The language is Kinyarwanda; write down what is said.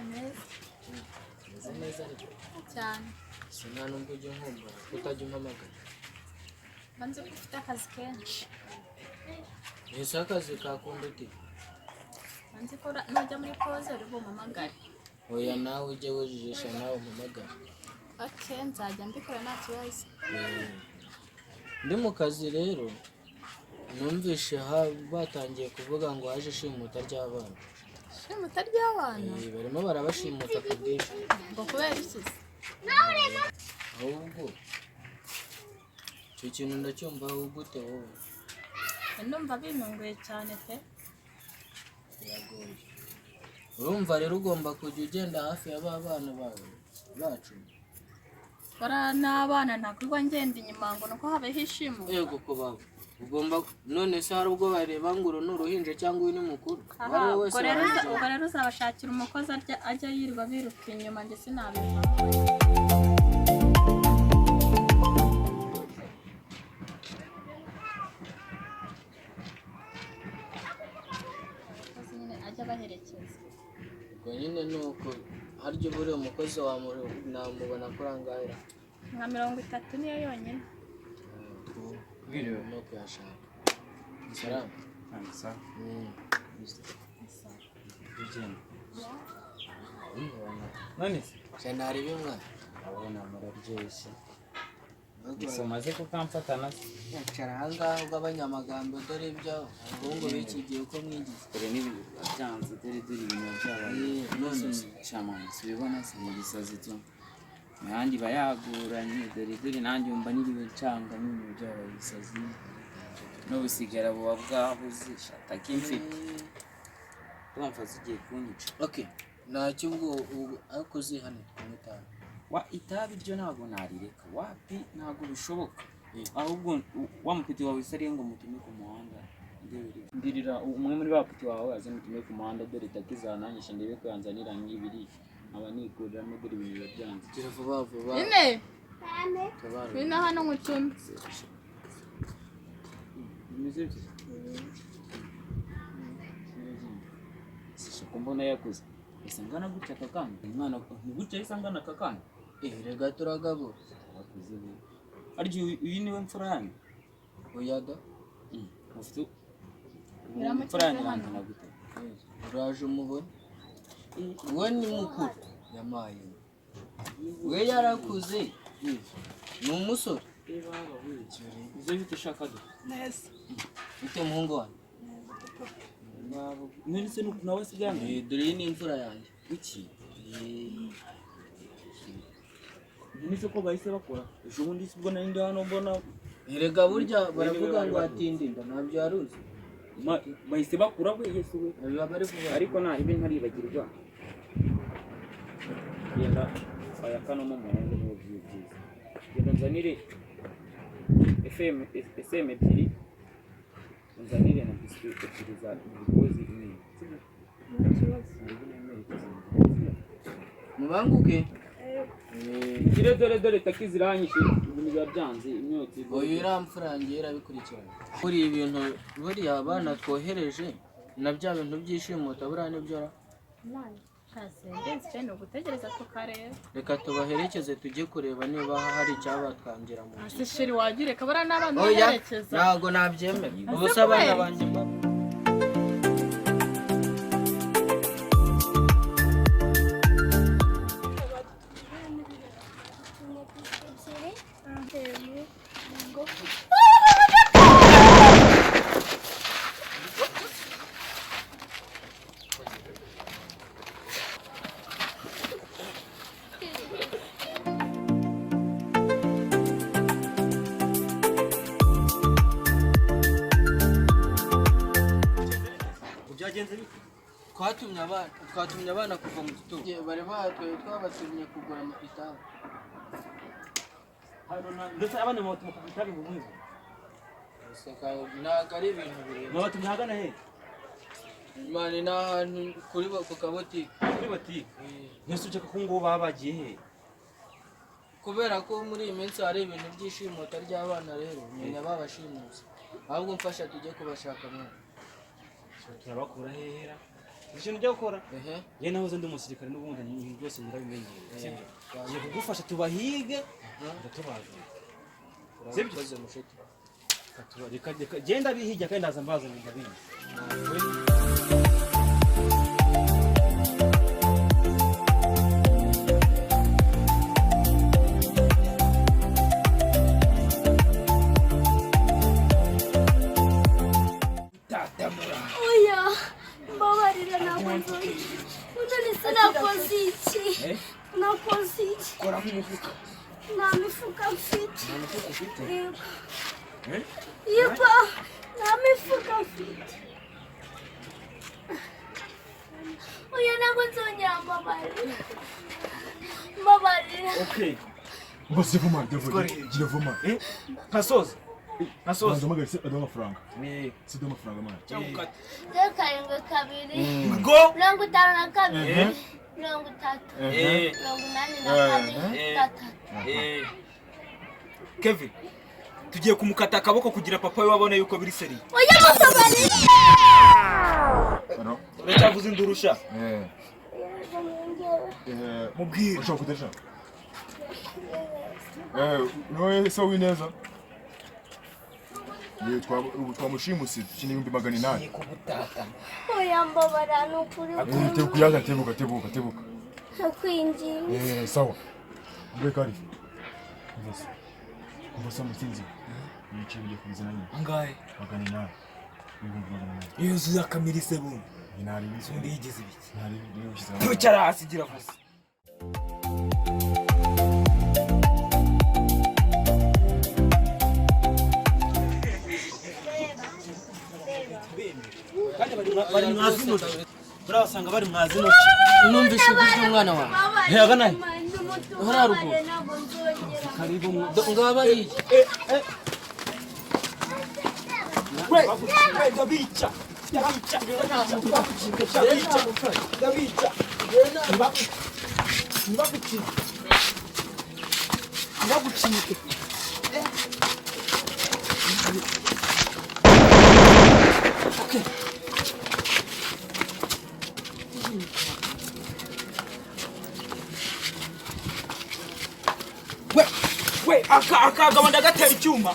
ameze neza ariko cyane sinana nubwo ujya nkumbura kutajya umpamagara banze ko ufite akazi kenshi ese akazi kakunda ute banze ko nujya muri poze uri bumpamagare oya nawe ujye wujijisha nawe umpamagara nzajya mbikora nta kibazo ndi mu kazi rero numvishe batangiye kuvuga ngo haje ishimuta ry'abana ishimuta ry'abana barimo barabashimuta ku bwinshi ngo kubera iki ahubwo icyo kintu ndacyumva gute wowe ndumva binunguye cyane pe biragoye urumva rero ugomba kujya ugenda hafi y'aba bana bawe bacu bara n'abana ntakwirwa ngenda inyuma ngo nuko habeho ishimo yego ko baba ugomba none se hari ubwo bareba ngo uru ni uruhinja cyangwa uyu ni mukuru ubwo rero uzabashakira umukozi ajya yirirwa biruka inyuma njye sinabiva ajya baherekeza ubwo nyine ni uko harya uba uriya umukozi namubona kuri angahera nka 30 niyo yonyine biriwe no kuyashaka salamu Ansa. None se cyane bimwe abona muraryoshye gusa maze kukamfatana yacara ahangaha ubw'abanyamagambo dore ibyo abahungu b'iki gihe uko mwigize dore n'ibintu byanze dore ibintu byabaye none shamansi ubibona se mu gisazi cyo nandi bayaguranye dore nanjye umva niriwe ncanga n'ibintu byabaye gisazi no busigara buba bwabuze shataki mfite twumva zigiye kunyica okay ntacyo ubwo akoze hano kumutana wa itabi ryo ntago narireka wapi ntago bishoboka ahubwo wamupiti wawe sari ngo mutume ku muhanda ndirira umwe muri bapiti wawe aze mutume ku muhanda dore takizananyisha ndebe ko yanzanira nk'ibiri aba nikurira no dore ibintu byanze tira vuba vuba ine bina hano ngucumbi muziki sishako mbona yakuze isangana gutya kakana umwana gutya isangana kakana rega turagabo wakuze aryo uyu niwe mfura yanyu oyaga ufite mfura yanyu na gute uraje umubona we ni mukuru yamaye we yarakuze ni umusore uze bite shaka do neza bite muhungu wanjye none se nawe sigana dore ni imfura yanjye iki nise ko bahise bakora ejo bundi sibwo nari ndi hano mbona erega burya baravuga ngo atindinda ntabyo yaruzi bahise bakura we yesu we biba bari kuvuga ariko nta ibe ntaribagirwa genda aya kano mu muhanda mu byiza genda nzanire FM ebyiri nzanire na biscuit ebyiri za glucose imwe mubanguke dore takiziranyishe ibintu byanze imyotsi oyo iramfurangiye irabikurikirana kuri ibintu buriya abana twohereje na bya bintu byishimuta buriya nibyo ra ni ugutegereza tukareba reka tubaherekeze tujye kureba niba hari icyabatwangira mu ese sheri wagira kabara n'abana baherekeza ntago nabyemera ubusa abana banjye twatumye abana kuva mu gitondo bari batwaye twabatumye kugura itabi ndetse abana babatuma ku itabi mu mwiza ntabwo ari ibintu birebire babatumye ahagana he mani ni ahantu ku kabotike kuri botike ntese uceka ko ngo baba bagiye he kubera ko muri iyi minsi hari ibintu by'ishimuta ry'abana rero menya babashimuse ahubwo mfasha tujye kubashaka mwana turabakura hehera ikintu cyo gukora ye nahoze ndi umusirikare n'ubundi ibintu byose murabimenyereye sibyo ngiye kugufasha tubahige ndatubaza sibyo reka genda bihijya kandi ndaza mbaza ngo ndabizi Oya, mbabarira ntabwo nzoye. Unani sinakoze iki? Nakoze iki? kora mu mufuka Nta mifuka mfite. nta mufuka ufite Yego. Yego, nta mifuka mfite. Oya ntabwo nzongera mbabarira. Mbabarira. okay Bose vuma, gira vuma. ntasoza Banza magari amafaranga. ni Sida amafaranga mwana. cyangwa 7 go 52 33 Kevin tugiye kumukata akaboko kugira papa we wabone yuko biri seri Oya mbabarira. Ano? uracyavuze indurusha Mubwire. Ushaka kudesha? No so wineza. Ni twa Rushimusi kini 800. kubutata Oya mbabarira n'ukuri. Tebuka tebuka. Nakwinginze. Sawa. Mbekari. Mbasa musinzi. Nichiye kuzana ni. angahe 800. iyo zuza kamirise bu Inari biso. ndi yigize ibiki Inari niyo ushize. tucara hasi gira gusa kandi bari mwazino turabasanga bari mwazino numvise ugizwe umwana wawe hega naye hararugo karibu ngaba iyi ndabica we akagabo ndagatera icyuma